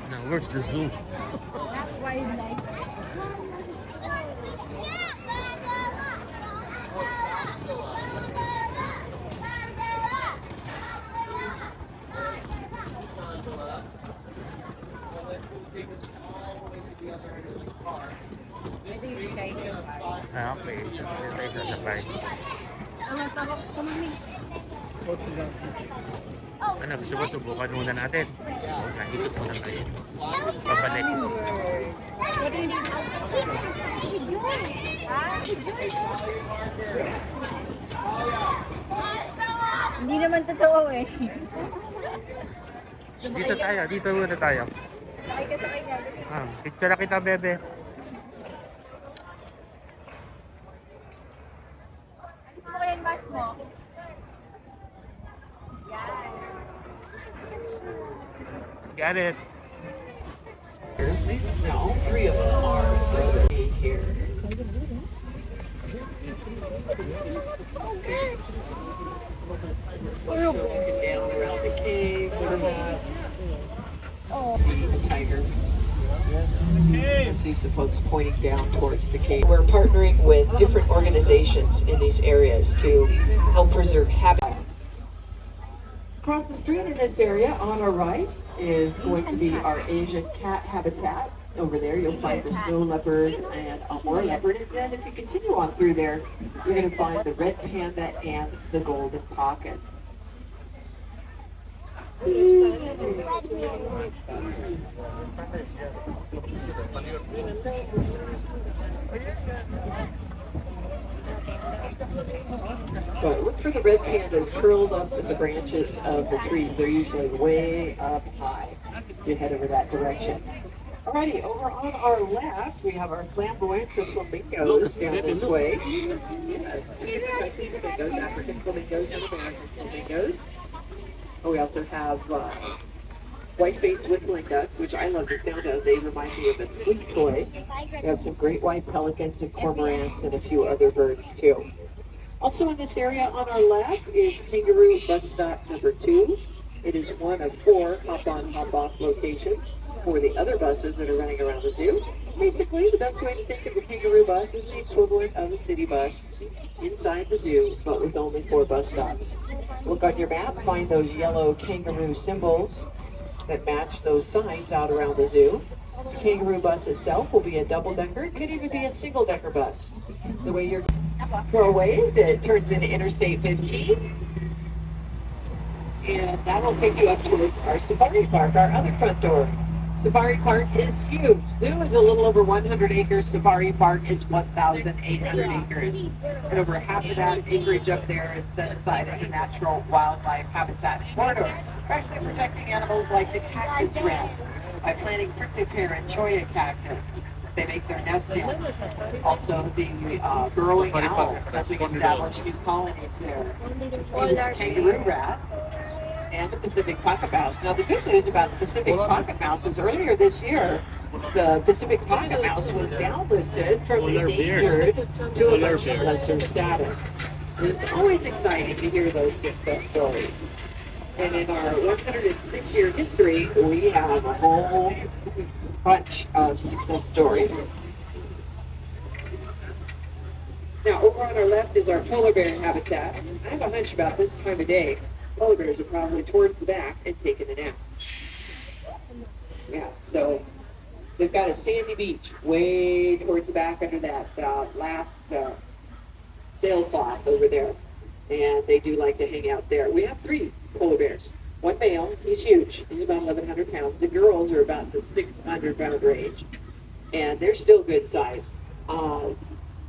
Now, where's the zoo? That's wildlife. Ah, okay. Dito tayo sasakay. Ano, gusto mo subukan muna natin? O, nahitos muna tayo. Pabalik. Hindi naman totoo eh. Dito tayo, dito muna tayo. Sakay ka sa kanya. Picture na kita, bebe. Alis mo kaya yung mask mo? Yan. Got it. Now, 3 of them are brotherly here. Walking down around the cave. See the tiger. I see some folks pointing down towards the cave. We're partnering with different organizations in these areas to help preserve habitat. Across the street in this area on our right is going to be our Asian cat habitat. Over there you'll find the snow leopard and a moor leopard, and then if you continue on through there, you're going to find the red panda and the golden pocket. But look for the red pandas curled up in the branches of the trees. They're usually way up high. You head over that direction. Alrighty, over on our left, we have our flamboyant flamingos down this way. Flamingos, African flamingos, and American flamingos. Oh, we also have white-faced whistling ducks, which I love the sound of. They remind me of a squeak toy. We have some great white pelicans and cormorants and a few other birds, too. Also in this area on our left is kangaroo bus stop number 2. It is one of 4 hop-on, hop-off locations for the other buses that are running around the zoo. Basically, the best way to think of a kangaroo bus is the equivalent of a city bus inside the zoo, but with only 4 bus stops. Look on your map, find those yellow kangaroo symbols that match those signs out around the zoo. The kangaroo bus itself will be a double-decker. It could even be a single-decker bus. The way you're throwaways, it turns into Interstate 15. And that will take you up towards our safari park, our other front door. Safari Park is huge. Zoo is a little over 100 acres. Safari Park is 1,800 acres. And over half of that acreage up there is set aside as a natural wildlife habitat corridor. We're actually protecting animals like the cactus rat by planting prickly pear and cholla cactus. They make their nests in. Also the burrowing owl, helping establish new colonies there. This kangaroo rat. And the Pacific pocket mouse. Now the good news about the Pacific pocket mouse is earlier this year, the Pacific pocket mouse was downlisted from endangered to a much lesser status. It's always exciting to hear those success stories. And in our 106-year history, we have a whole bunch of success stories. Now over on our left is our polar bear habitat. I have a hunch about this time of day. Polar bears are probably towards the back and taking a nap. Yeah, so they've got a sandy beach way towards the back under that last sailcloth over there. And they do like to hang out there. We have 3 polar bears. One male, he's huge. He's about 1,100 pounds. The girls are about the 600-pound range. And they're still good size.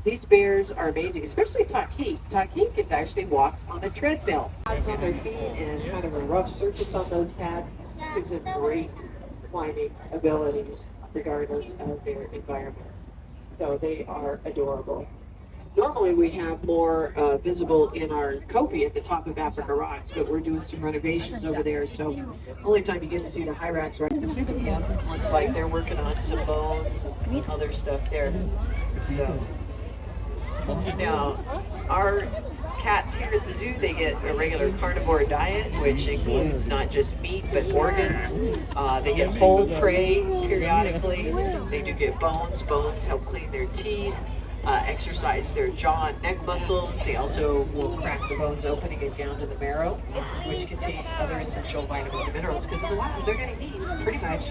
These bears are amazing, especially Takik. Takik is actually walks on a treadmill. Eyes on their feet and kind of a rough surface on those cats gives them great climbing abilities regardless of their environment. So they are adorable. Normally we have more visible in our copy at the top of Africa Rocks, but we're doing some renovations over there, so only time you get to see the hyrax right yeah, looks like they're working on some bones and other stuff there. So, now, our cats here at the zoo, they get a regular carnivore diet, which includes not just meat, but organs. They get whole prey periodically. They do get bones. Bones help clean their teeth, exercise their jaw and neck muscles. They also will crack the bones open and get down to the marrow, which contains other essential vitamins and minerals, because in the wild, they're going to eat pretty much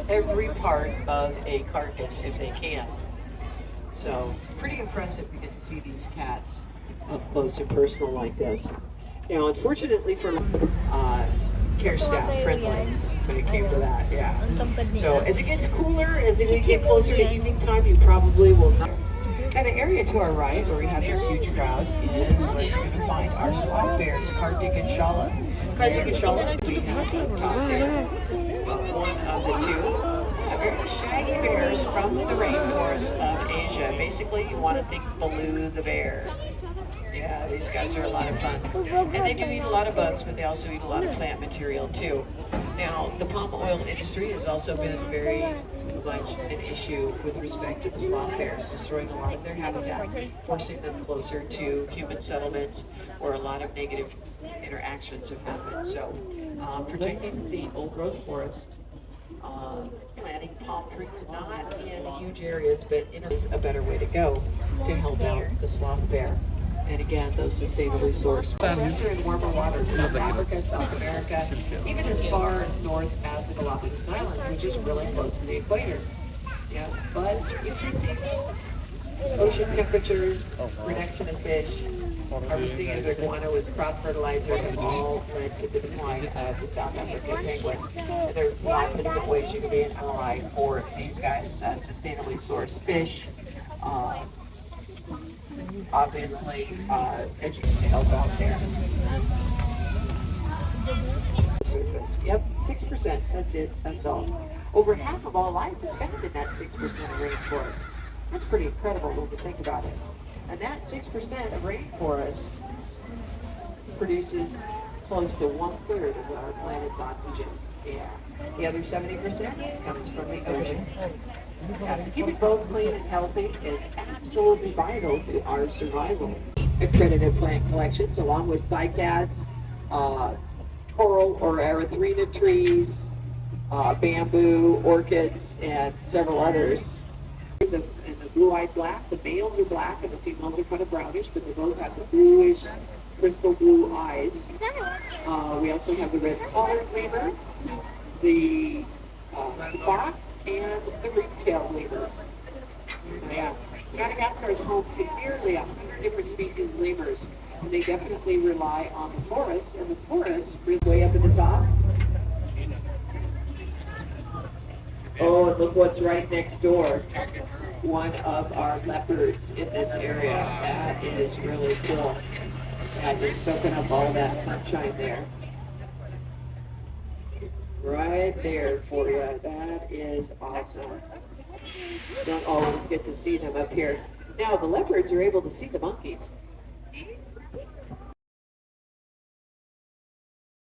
every part of a carcass if they can. So, pretty impressive to get to see these cats up close and personal like this. Now, unfortunately for care staff friendly when it came to that, yeah. So, as it gets cooler, as it gets closer to evening time, you probably will not. And an area to our right where we have this huge crowd is where you're going to find our sloth bears, Kartik and Shala. Kartik and Shala, we have a top bear, one of the two. Very shaggy bears from the rainforest of Asia. Basically, you want to think Baloo the bear. Yeah, these guys are a lot of fun. And they do eat a lot of bugs, but they also eat a lot of plant material too. Now, the palm oil industry has also been very much an issue with respect to the sloth bears, destroying a lot of their habitat, forcing them closer to human settlements, where a lot of negative interactions have happened. So, protecting the old growth forest, planting palm trees, not in huge areas, but is a better way to go to help out the sloth bear. And again, those sustainably sourced. They're in warmer waters, South Africa, South America, even as far north as the Galapagos Islands, which is really close to the equator. Yeah, but increasing ocean temperatures, reduction of fish, harvesting of iguana with crop fertilizer have all led to the decline of the South African penguin. And there are lots of different ways you can be an ally for these guys. Sustainably sourced fish, obviously, education to help out there. Yep, 6%, that's it, that's all. Over half of all life is found in that 6% of rainforest. That's pretty incredible when you think about it. And that 6% of rainforest produces close to 1/3 of our planet's oxygen. Yeah. The other 70% comes from the ocean. Yeah, so keeping both clean and healthy is absolutely vital to our survival. Accredited plant collections, along with cycads, coral or erythrina trees, bamboo, orchids, and several others. In the blue-eyed black, the males are black and the females are kind of brownish, but they both have the bluish, crystal blue eyes. We also have the red-collared lemur, the fox, and the ring-tailed lemurs. So yeah, Madagascar is home to nearly 100 different species of lemurs, and they definitely rely on the forest, and the forest is way up at the top. Oh, and look what's right next door. One of our leopards in this area. That is really cool. Yeah, just soaking up all that sunshine there. Right there for you. That is awesome. Don't always get to see them up here. Now, the leopards are able to see the monkeys.